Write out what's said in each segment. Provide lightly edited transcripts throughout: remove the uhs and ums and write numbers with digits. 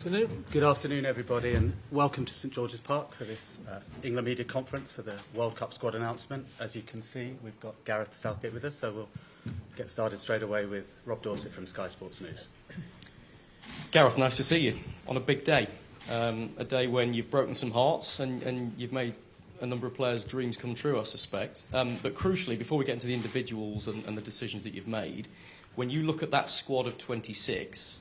afternoon. Good afternoon, everybody, and welcome to St George's Park for this England Media Conference for the World Cup squad announcement. As you can see, we've got Gareth Southgate with us, so we'll get started straight away with Rob Dorset from Sky Sports News. Gareth, nice to see you on a big day. A day when you've broken some hearts and you've made a number of players' dreams come true, I suspect. But crucially, before we get into the individuals and the decisions that you've made, when you look at that squad of 26,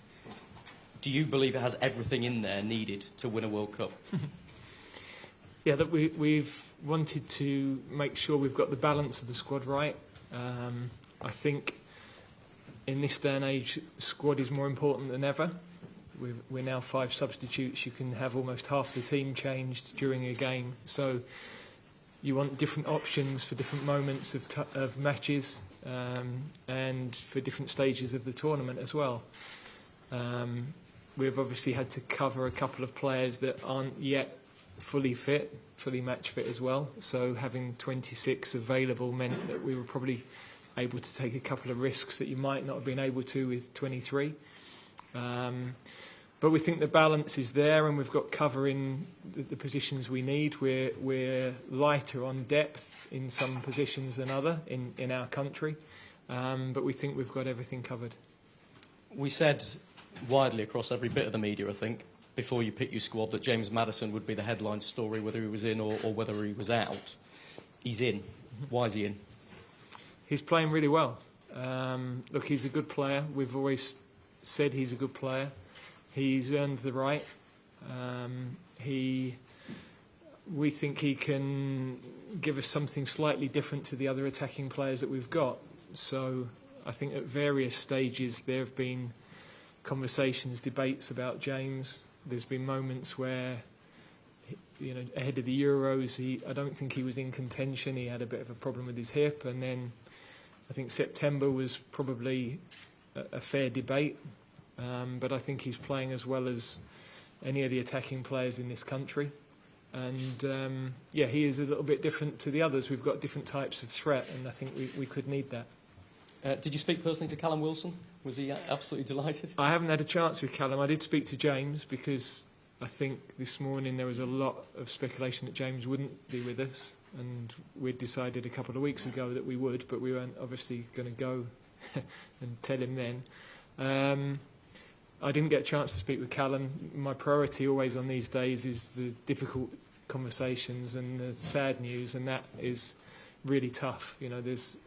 do you believe it has everything in there needed to win a World Cup? Yeah, that we've wanted to make sure we've got the balance of the squad right. I think in this day and age, squad is more important than ever. We're now 5 substitutes. You can have almost half the team changed during a game. So you want different options for different moments of matches and for different stages of the tournament as well. We've obviously had to cover a couple of players that aren't yet fully fit, fully match fit as well. So having 26 available meant that we were probably able to take a couple of risks that you might not have been able to with 23. But we think the balance is there, and we've got cover in the positions we need. We're lighter on depth in some positions than other in our country, but we think we've got everything covered. We said widely across every bit of the media, I think, before you picked your squad, that James Maddison would be the headline story, whether he was in or whether he was out. He's in. Why is he in? He's playing really well. Look, he's a good player. We've always said he's a good player. He's earned the right. We think he can give us something slightly different to the other attacking players that we've got. So I think at various stages there have been conversations, debates about James. There's been moments where, you know, ahead of the Euros, I don't think he was in contention. He had a bit of a problem with his hip, and then I think September was probably a fair debate. But I think he's playing as well as any of the attacking players in this country. And yeah, he is a little bit different to the others. We've got different types of threat, and I think we could need that. Did you speak personally to Callum Wilson? Was he absolutely delighted? I haven't had a chance with Callum. I did speak to James because I think this morning there was a lot of speculation that James wouldn't be with us, and we'd decided a couple of weeks ago that we would, but we weren't obviously going to go and tell him then. I didn't get a chance to speak with Callum. My priority always on these days is the difficult conversations and the sad news, and that is really tough. You know, there's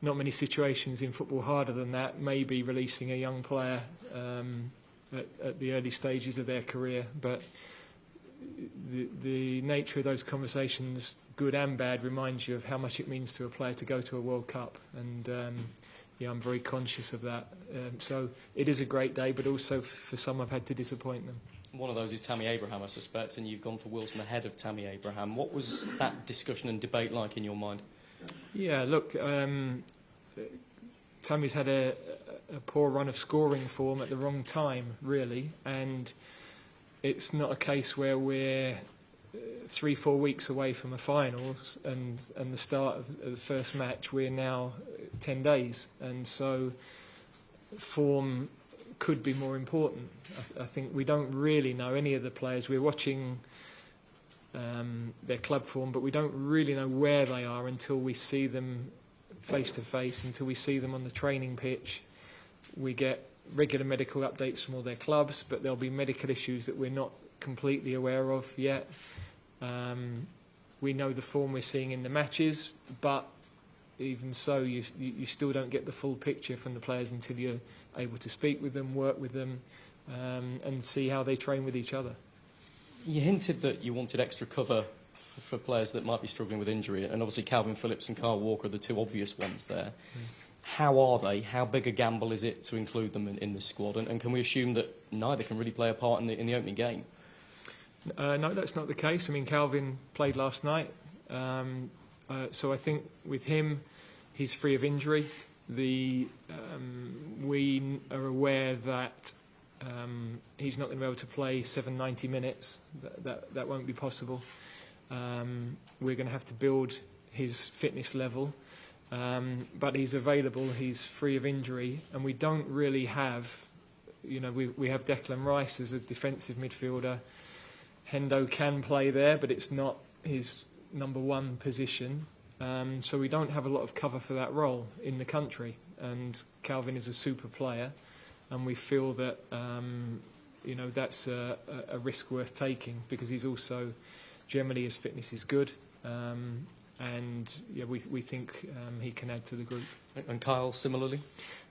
not many situations in football harder than that. Maybe releasing a young player at the early stages of their career, but the nature of those conversations, good and bad, reminds you of how much it means to a player to go to a World Cup. And yeah, I'm very conscious of that. So it is a great day, but also for some I've had to disappoint them. One of those is Tammy Abraham, I suspect, and you've gone for Wilson ahead of Tammy Abraham. What was that discussion and debate like in your mind? Yeah, look, Tammy's had a poor run of scoring form at the wrong time, really, and it's not a case where we're 3-4 weeks away from a finals and the start of the first match. We're now 10 days, and so form could be more important. I think we don't really know any of the players. We're watching their club form, but we don't really know where they are until we see them face to face, until we see them on the training pitch. We get regular medical updates from all their clubs, but there'll be medical issues that we're not completely aware of yet. We know the form we're seeing in the matches, but even so, you still don't get the full picture from the players until you're able to speak with them, work with them, and see how they train with each other. You hinted that you wanted extra cover for players that might be struggling with injury, and obviously Calvin Phillips and Kyle Walker are the two obvious ones there. How are they? How big a gamble is it to include them in this squad? And can we assume that neither can really play a part in the opening game? No, that's not the case. I mean, Calvin played last night, so I think with him, he's free of injury. We are aware that he's not going to be able to play 90 minutes. That won't be possible. We're going to have to build his fitness level, but he's available. He's free of injury, and we don't really have we have Declan Rice as a defensive midfielder. Hendo can play there, but it's not his number one position. So we don't have a lot of cover for that role in the country. And Calvin is a super player, and we feel that that's a risk worth taking, because he's also generally his fitness is good, and we think he can add to the group. And Kyle similarly?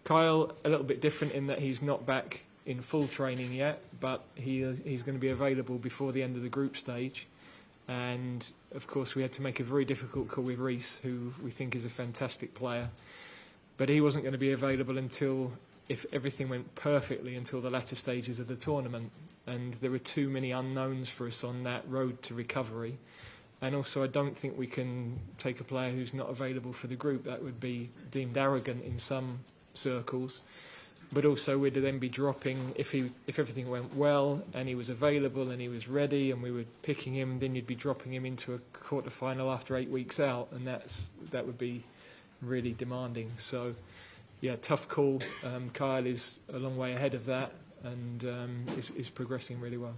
Kyle a little bit different in that he's not back in full training yet, but he's going to be available before the end of the group stage. And of course we had to make a very difficult call with Reece, who we think is a fantastic player, but he wasn't going to be available until, if everything went perfectly, until the latter stages of the tournament. And there were too many unknowns for us on that road to recovery. And also I don't think we can take a player who's not available for the group. That would be deemed arrogant in some circles. But also we'd then be dropping, if everything went well and he was available and he was ready and we were picking him, then you'd be dropping him into a quarter-final after 8 weeks out, and that would be really demanding. So, yeah, tough call. Kyle is a long way ahead of that, and is progressing really well.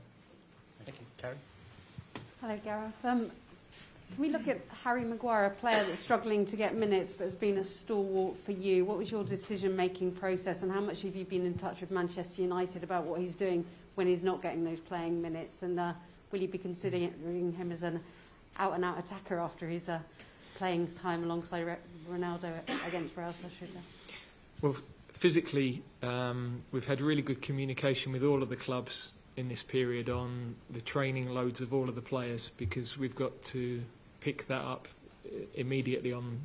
Thank you. Carrie? Hello, Gareth. Can we look at Harry Maguire, a player that's struggling to get minutes but has been a stalwart for you? What was your decision-making process, and how much have you been in touch with Manchester United about what he's doing when he's not getting those playing minutes? And will you be considering him as an out-and-out attacker after his playing time alongside Ronaldo against Real Sociedad? Well, physically, we've had really good communication with all of the clubs in this period on the training loads of all of the players, because we've got to pick that up immediately on,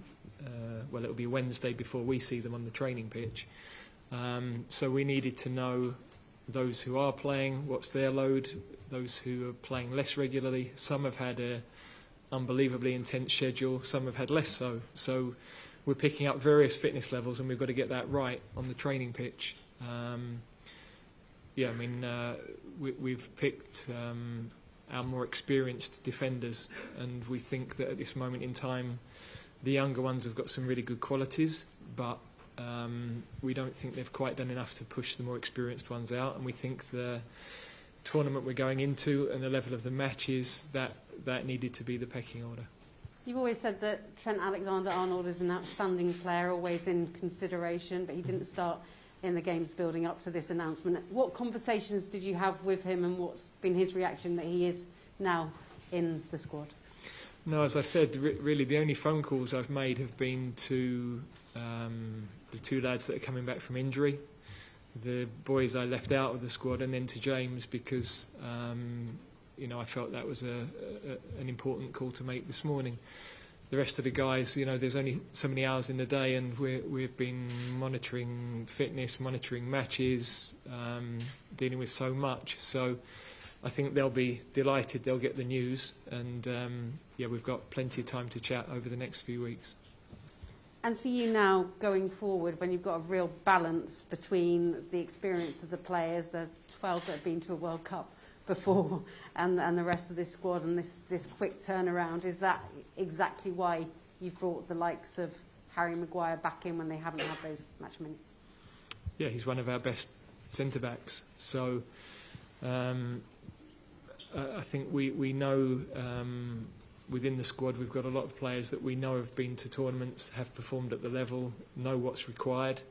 it'll be Wednesday before we see them on the training pitch. So we needed to know those who are playing, what's their load, those who are playing less regularly. Some have had an unbelievably intense schedule, some have had less so. So we're picking up various fitness levels, and we've got to get that right on the training pitch. We've picked our more experienced defenders, and we think that at this moment in time the younger ones have got some really good qualities, but we don't think they've quite done enough to push the more experienced ones out. And we think the tournament we're going into and the level of the matches, that needed to be the pecking order. You've always said that Trent Alexander-Arnold is an outstanding player, always in consideration, but he didn't start in the games building up to this announcement. What conversations did you have with him, and what's been his reaction that he is now in the squad? No, as I said, really the only phone calls I've made have been to the two lads that are coming back from injury, the boys I left out of the squad, and then to James, because I felt that was an important call to make this morning. The rest of the guys, there's only so many hours in the day, and we've been monitoring fitness, monitoring matches, dealing with so much. So I think they'll be delighted, they'll get the news, and we've got plenty of time to chat over the next few weeks. And for you now, going forward, when you've got a real balance between the experience of the players, the 12 that have been to a World Cup before, and the rest of this squad, and this quick turnaround, is that exactly why you've brought the likes of Harry Maguire back in when they haven't had those match minutes? Yeah, he's one of our best centre-backs. So I think we know within the squad we've got a lot of players that we know have been to tournaments, have performed at the level, know what's required.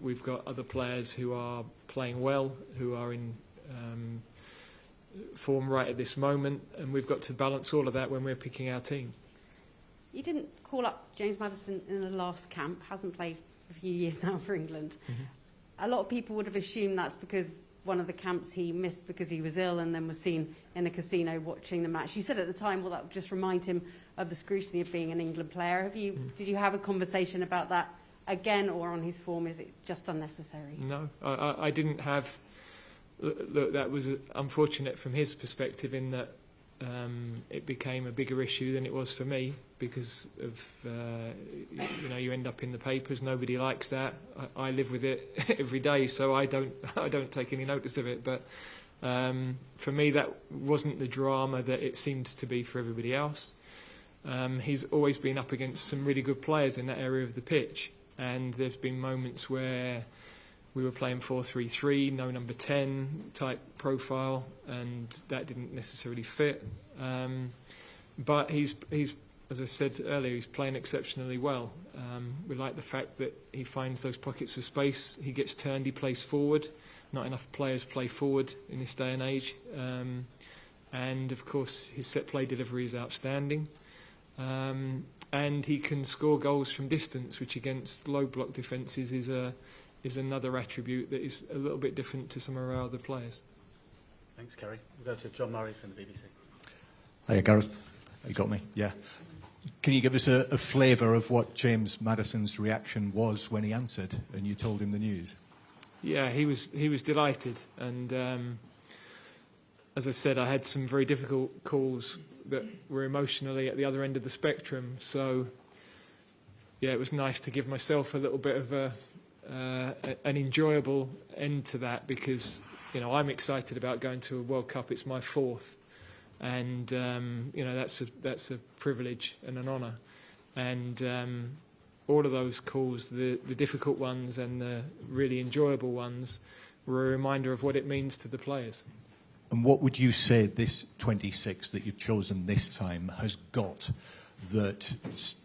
We've got other players who are playing well, who are in form right at this moment, and we've got to balance all of that when we're picking our team. You didn't call up James Maddison in the last camp, hasn't played for a few years now for England. Mm-hmm. A lot of people would have assumed that's because one of the camps he missed because he was ill and then was seen in a casino watching the match. You said at the time, well, that would just remind him of the scrutiny of being an England player. Did you have a conversation about that again, or on his form, is it just unnecessary? No, I didn't have... Look, that was unfortunate from his perspective, in that it became a bigger issue than it was for me, because of you end up in the papers. Nobody likes that. I live with it every day, so I don't take any notice of it. But for me, that wasn't the drama that it seemed to be for everybody else. He's always been up against some really good players in that area of the pitch, and there's been moments where we were playing 4-3-3, no number 10 type profile, and that didn't necessarily fit. But he's, as I said earlier, he's playing exceptionally well. We like the fact that he finds those pockets of space, he gets turned, he plays forward. Not enough players play forward in this day and age. And of course, his set play delivery is outstanding. And he can score goals from distance, which against low block defences is another attribute that is a little bit different to some of our other players. Thanks, Kerry. We'll go to John Murray from the BBC. Hiya, Gareth. You got me? Yeah. Can you give us a flavour of what James Maddison's reaction was when he answered and you told him the news? Yeah, he was delighted, and as I said, I had some very difficult calls that were emotionally at the other end of the spectrum. So, yeah, it was nice to give myself a little bit of an enjoyable end to that, because I'm excited about going to a World Cup. It's my 4th, and that's a privilege and an honour. And all of those calls, the difficult ones and the really enjoyable ones, were a reminder of what it means to the players. And what would you say this 26 that you've chosen this time has got that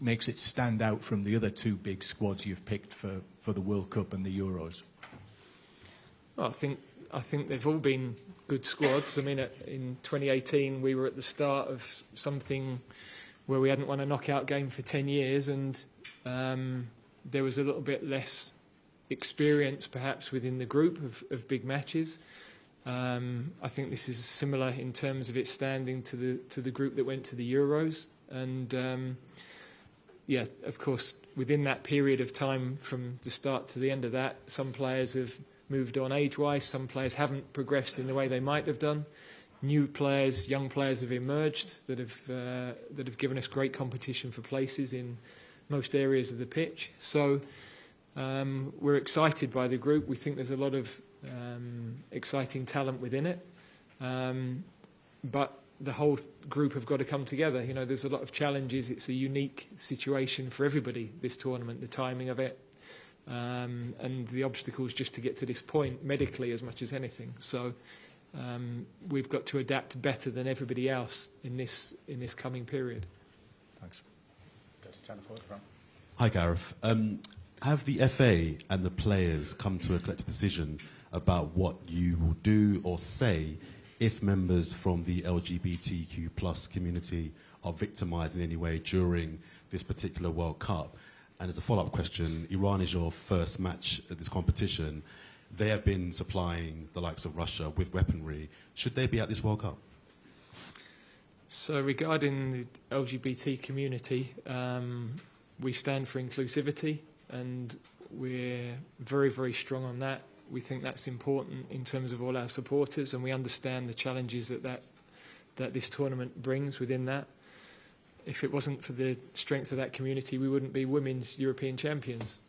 makes it stand out from the other 2 big squads you've picked for the World Cup and the Euros? Well, I think they've all been good squads. I mean, in 2018 we were at the start of something where we hadn't won a knockout game for 10 years, and there was a little bit less experience perhaps within the group of big matches. I think this is similar in terms of its standing to the group that went to the Euros, and yeah, of course, within that period of time from the start to the end of that, some players have moved on age-wise, some players haven't progressed in the way they might have done. New players, young players have emerged that have given us great competition for places in most areas of the pitch. So we're excited by the group. We think there's a lot of exciting talent within it, but the whole group have got to come together. There's a lot of challenges. It's a unique situation for everybody, this tournament, the timing of it, and the obstacles just to get to this point medically as much as anything. So we've got to adapt better than everybody else in this coming period. Thanks. Go to Jennifer at the front. Hi, Gareth. Have the FA and the players come to a collective decision about what you will do or say if members from the LGBTQ plus community are victimised in any way during this particular World Cup? And as a follow-up question, Iran is your first match at this competition. They have been supplying the likes of Russia with weaponry. Should they be at this World Cup? So regarding the LGBT community, we stand for inclusivity, and we're very, very strong on that. We think that's important in terms of all our supporters, and we understand the challenges that this tournament brings within that. If it wasn't for the strength of that community, we wouldn't be women's European champions.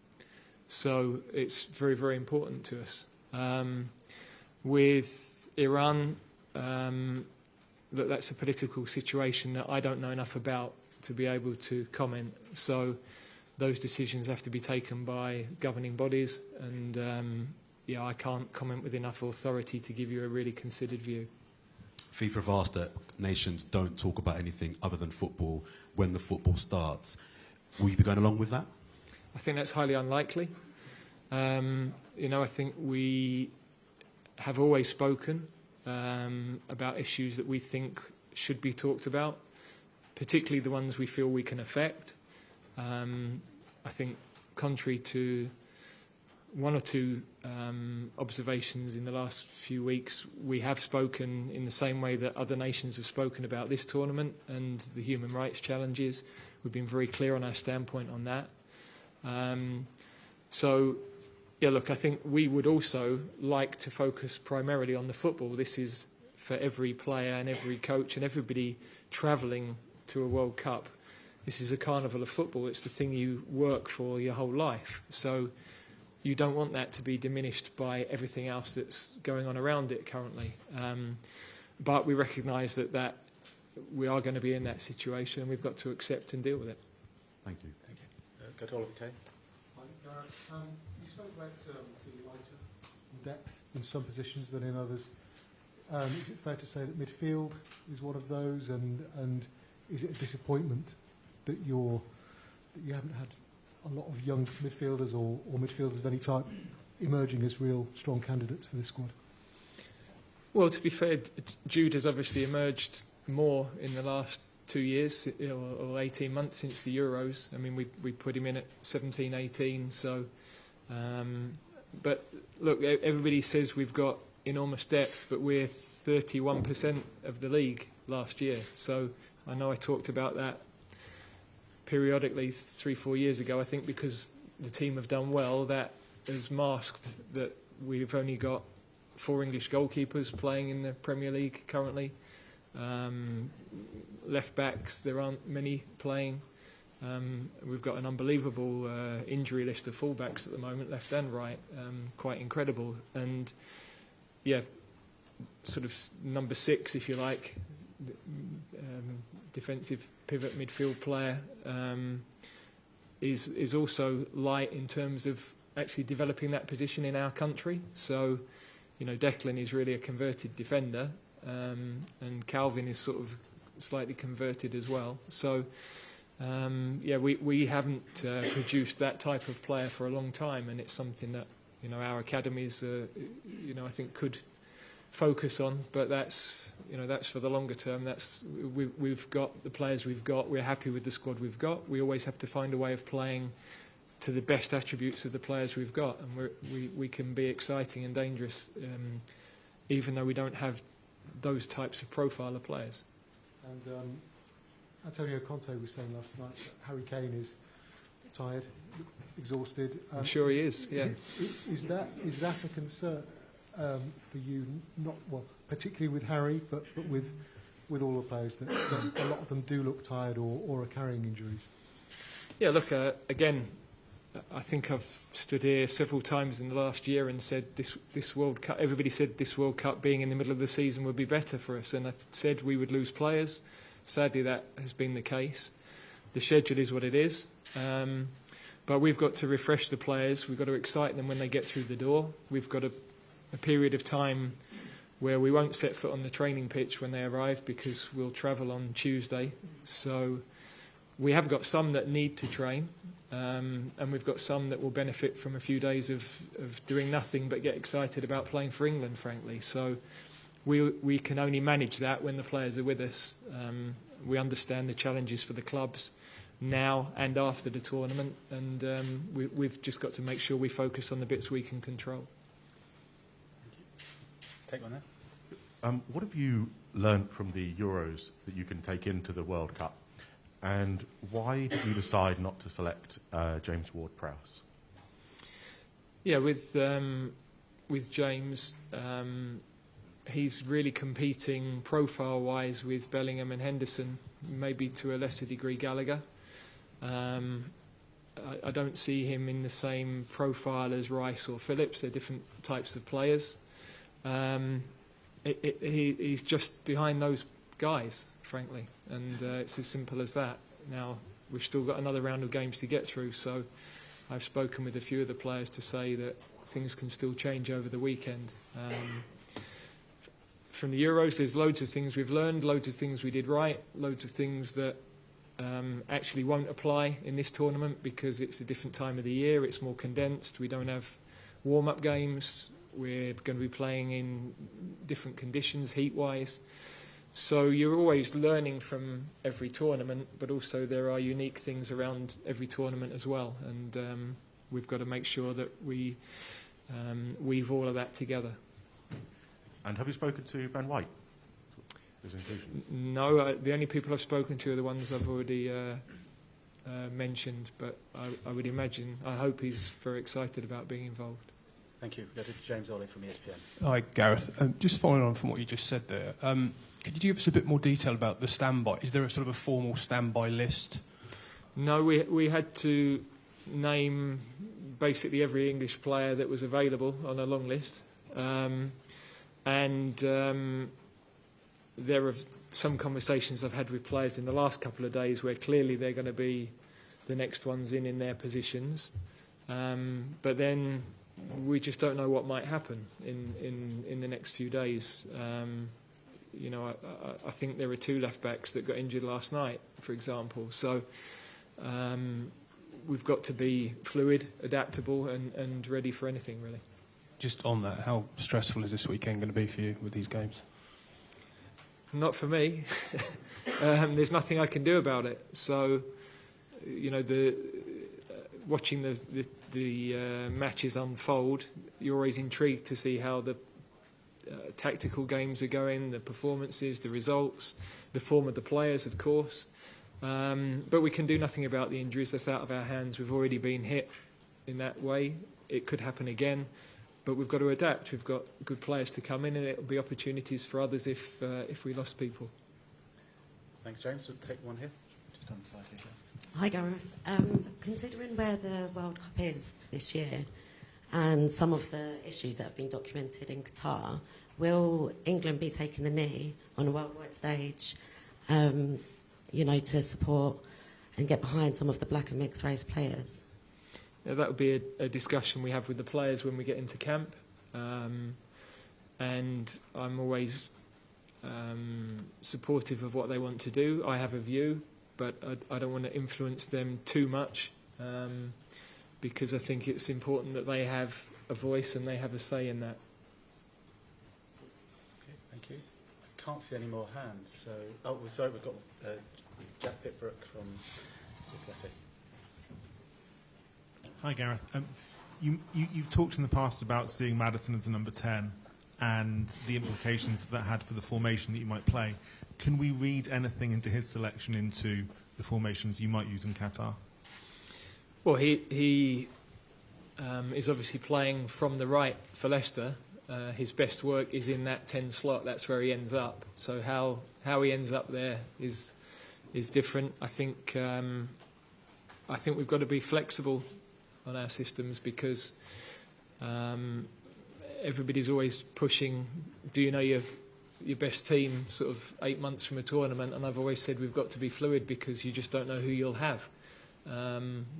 So it's very, very important to us. With Iran, that's a political situation that I don't know enough about to be able to comment. So those decisions have to be taken by governing bodies, and I can't comment with enough authority to give you a really considered view. FIFA have asked that nations don't talk about anything other than football when the football starts. Will you be going along with that? I think that's highly unlikely. I think we have always spoken about issues that we think should be talked about, particularly the ones we feel we can affect. I think contrary to one or two observations in the last few weeks, we have spoken in the same way that other nations have spoken about this tournament and the human rights challenges. We've been very clear on our standpoint on that. I think we would also like to focus primarily on the football. This is for every player and every coach and everybody travelling to a World Cup. This is a carnival of football. It's the thing you work for your whole life. So you don't want that to be diminished by everything else that's going on around it currently. But we recognise that we are going to be in that situation, and we've got to accept and deal with it. Thank you. Go to Oliver Kay. You spoke about the lighter depth in some positions than in others. Is it fair to say that midfield is one of those, and is it a disappointment that you haven't had a lot of young midfielders or midfielders of any type emerging as real strong candidates for this squad? Well, to be fair, Jude has obviously emerged more in the last 2 years or 18 months since the Euros. I mean, we put him in at 17, 18. So, but look, everybody says we've got enormous depth, but we're 31% of the league last year. So I know I talked about that periodically 3-4 years ago. I think because the team have done well, that has masked that we've only got 4 English goalkeepers playing in the Premier League currently. Left backs, there aren't many playing. We've got an unbelievable injury list of fullbacks at the moment, left and right, quite incredible. And yeah, sort of number 6, if you like, defensive pivot midfield player, is also light in terms of actually developing that position in our country. So, you know, Declan is really a converted defender, and Calvin is sort of slightly converted as well. So, yeah, we haven't produced that type of player for a long time, and it's something that, you know, our academies, you know, I think could focus on. But that's, you know, that's for the longer term. We've got the players we've got. We're happy with the squad we've got. We always have to find a way of playing to the best attributes of the players we've got, and we can be exciting and dangerous, even though we don't have those types of profile of players. And Antonio Conte was saying last night that Harry Kane is tired, exhausted. I'm sure he is. Yeah. Is that a concern for you? Not well, particularly with Harry, but with all the players that a lot of them do look tired or are carrying injuries. Yeah. Look, again, I think I've stood here several times in the last year and said this World Cup. Everybody said this World Cup being in the middle of the season would be better for us, and I said we would lose players. Sadly, that has been the case. The schedule is what it is, but we've got to refresh the players. We've got to excite them when they get through the door. We've got a period of time where we won't set foot on the training pitch when they arrive because we'll travel on Tuesday. So we have got some that need to train. And we've got some that will benefit from a few days of doing nothing but get excited about playing for England, frankly. So we can only manage that when the players are with us. We understand the challenges for the clubs now and after the tournament, and we've just got to make sure we focus on the bits we can control. Take one there. What have you learnt from the Euros that you can take into the World Cup? And why did you decide not to select James Ward-Prowse? Yeah, with James, he's really competing profile-wise with Bellingham and Henderson, maybe to a lesser degree Gallagher. I don't see him in the same profile as Rice or Phillips. They're different types of players. He's just behind those guys, frankly, and it's as simple as that. Now, we've still got another round of games to get through, so I've spoken with a few of the players to say that things can still change over the weekend. From the Euros, there's loads of things we've learned, loads of things we did right, loads of things that actually won't apply in this tournament because it's a different time of the year, it's more condensed, we don't have warm-up games, we're going to be playing in different conditions heat-wise. So you're always learning from every tournament, but also there are unique things around every tournament as well, and we've got to make sure that we weave all of that together. And have you spoken to Ben White? His inclusion? No, the only people I've spoken to are the ones I've already mentioned, but I would imagine, I hope he's very excited about being involved. Thank you. Go to James Ollie from ESPN. Hi, Gareth. Just following on from what you just said there, could you give us a bit more detail about the standby? Is there a sort of a formal standby list? No, we had to name basically every English player that was available on a long list. There are some conversations I've had with players in the last couple of days where clearly they're going to be the next ones in their positions. But then we just don't know what might happen in the next few days. You know, I think there are 2 left backs that got injured last night, for example. So we've got to be fluid, adaptable, and ready for anything, really. Just on that, how stressful is this weekend going to be for you with these games? Not for me. There's nothing I can do about it. So, you know, watching the matches unfold, you're always intrigued to see how the tactical games are going, the performances, the results, the form of the players, of course. But we can do nothing about the injuries. That's out of our hands. We've already been hit in that way. It could happen again. But we've got to adapt. We've got good players to come in, and it'll be opportunities for others if we lost people. Thanks, James. We'll take one here. Just on the side here. Hi, Gareth. Considering where the World Cup is this year and some of the issues that have been documented in Qatar, will England be taking the knee on a worldwide stage, you know, to support and get behind some of the black and mixed race players? Yeah, that would be a discussion we have with the players when we get into camp. And I'm always supportive of what they want to do. I have a view, but I don't want to influence them too much because I think it's important that they have a voice and they have a say in that. Okay, thank you. I can't see any more hands. So, sorry, we've got Jack Pitbrook from Athletic. Hi, Gareth. You've talked in the past about seeing Maddison as a number 10 and the implications that had for the formation that you might play. Can we read anything into his selection into the formations you might use in Qatar? Well, he is obviously playing from the right for Leicester. His best work is in that 10 slot. That's where he ends up. So how he ends up there is different. I think we've got to be flexible on our systems because everybody's always pushing, do you know your best team sort of 8 months from a tournament? And I've always said we've got to be fluid because you just don't know who you'll have.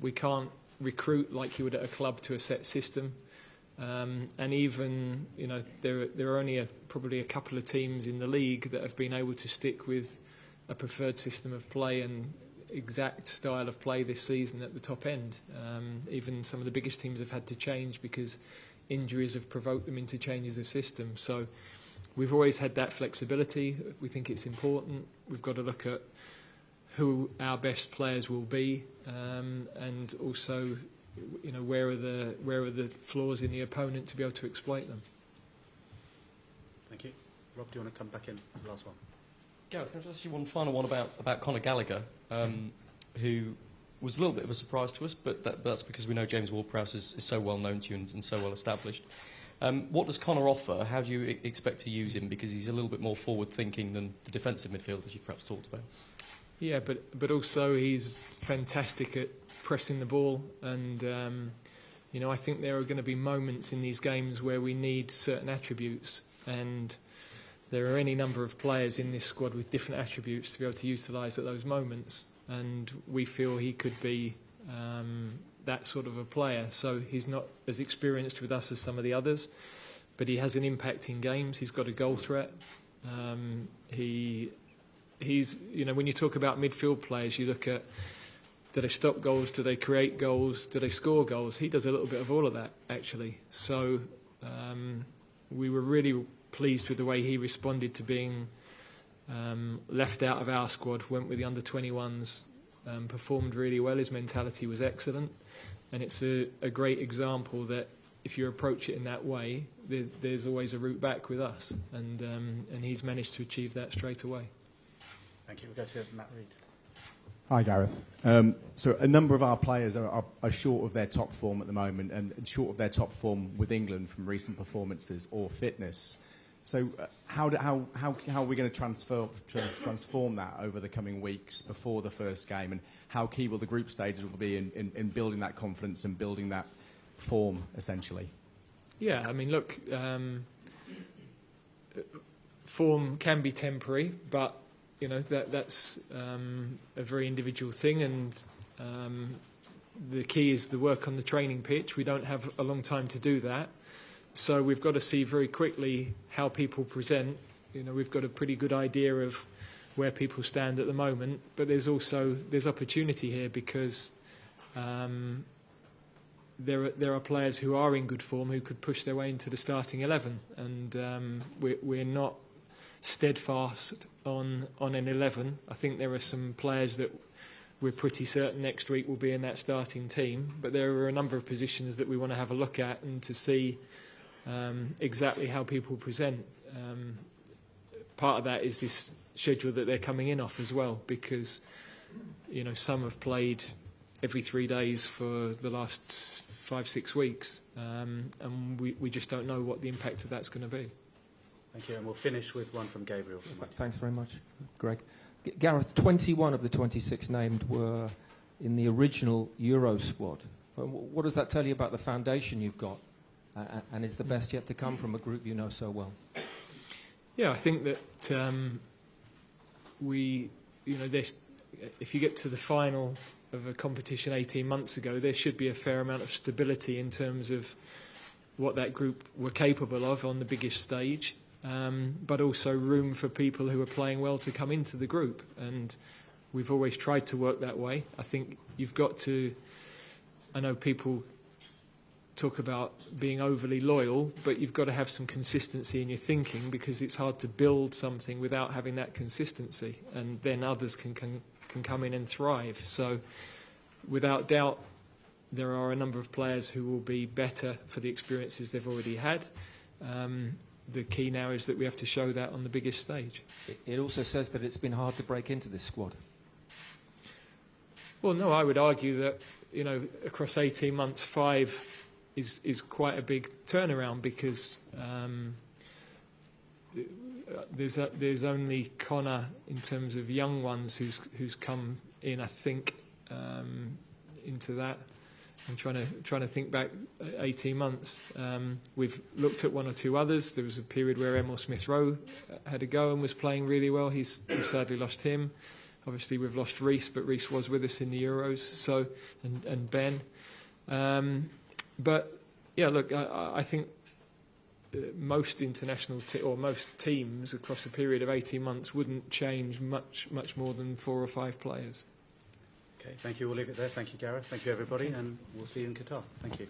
We can't recruit like you would at a club to a set system. And even, you know, there are only probably a couple of teams in the league that have been able to stick with a preferred system of play and exact style of play this season at the top end. Even some of the biggest teams have had to change because injuries have provoked them into changes of system. So we've always had that flexibility. We think it's important. We've got to look at who our best players will be, and also, you know, where are the flaws in the opponent to be able to exploit them. Thank you. Rob, do you want to come back in for the last one? Gareth, there's actually one final one about Conor Gallagher, who was a little bit of a surprise to us, but that's because we know James Ward-Prowse is so well known to you and so well established. What does Conor offer? How do you expect to use him? Because he's a little bit more forward-thinking than the defensive midfielders you perhaps talked about. Yeah, but also he's fantastic at pressing the ball, and you know, I think there are going to be moments in these games where we need certain attributes, and there are any number of players in this squad with different attributes to be able to utilise at those moments, and we feel he could be that sort of a player. So he's not as experienced with us as some of the others, but he has an impact in games. He's got a goal threat. He's, you know, when you talk about midfield players, you look at, do they stop goals, do they create goals, do they score goals? He does a little bit of all of that, actually. So we were really pleased with the way he responded to being left out of our squad, went with the under-21s, performed really well. His mentality was excellent, and it's a great example that if you approach it in that way, there's always a route back with us, and he's managed to achieve that straight away. Thank you. We'll go to Matt Reid. Hi, Gareth. So a number of our players are short of their top form at the moment, and short of their top form with England from recent performances or fitness. So how are we going to transform that over the coming weeks before the first game, and how key will the group stages will be in building that confidence and building that form, essentially? Yeah, I mean, look, form can be temporary, but you know that's a very individual thing, and the key is the work on the training pitch. We don't have a long time to do that. So we've got to see very quickly how people present. We've got a pretty good idea of where people stand at the moment, but there's opportunity here because there are players who are in good form who could push their way into the starting 11, and we're not steadfast on an 11. I think there are some players that we're pretty certain next week will be in that starting team, but there are a number of positions that we want to have a look at and to see exactly how people present. Part of that is this schedule that they're coming in off as well, because some have played every 3 days for the last 5-6 weeks, and we just don't know what the impact of that's going to be. Thank you, and we'll finish with one from Gabriel. Thanks very much, Greg. Gareth, 21 of the 26 named were in the original Euro squad. What does that tell you about the foundation you've got, and is the best yet to come from a group you know so well? Yeah, I think that if you get to the final of a competition 18 months ago, there should be a fair amount of stability in terms of what that group were capable of on the biggest stage, but also room for people who are playing well to come into the group. And we've always tried to work that way. I think you've got to... I know people talk about being overly loyal, but you've got to have some consistency in your thinking, because it's hard to build something without having that consistency, and then others can come in and thrive. So without doubt there are a number of players who will be better for the experiences they've already had. The key now is that we have to show that on the biggest stage. It also says that it's been hard to break into this squad. Well, no, I would argue that across 18 months 5 is quite a big turnaround, because there's only Connor in terms of young ones who's come in, I think, into that. I'm trying to think back 18 months. We've looked at one or two others. There was a period where Emil Smith-Rowe had a go and was playing really well. We've sadly lost him. Obviously, we've lost Reece, but Reece was with us in the Euros. So and Ben. But yeah, look, I think most international or most teams across a period of 18 months wouldn't change much more than 4 or 5 players. Okay, thank you. We'll leave it there. Thank you, Gareth. Thank you, everybody, and we'll see you in Qatar. Thank you.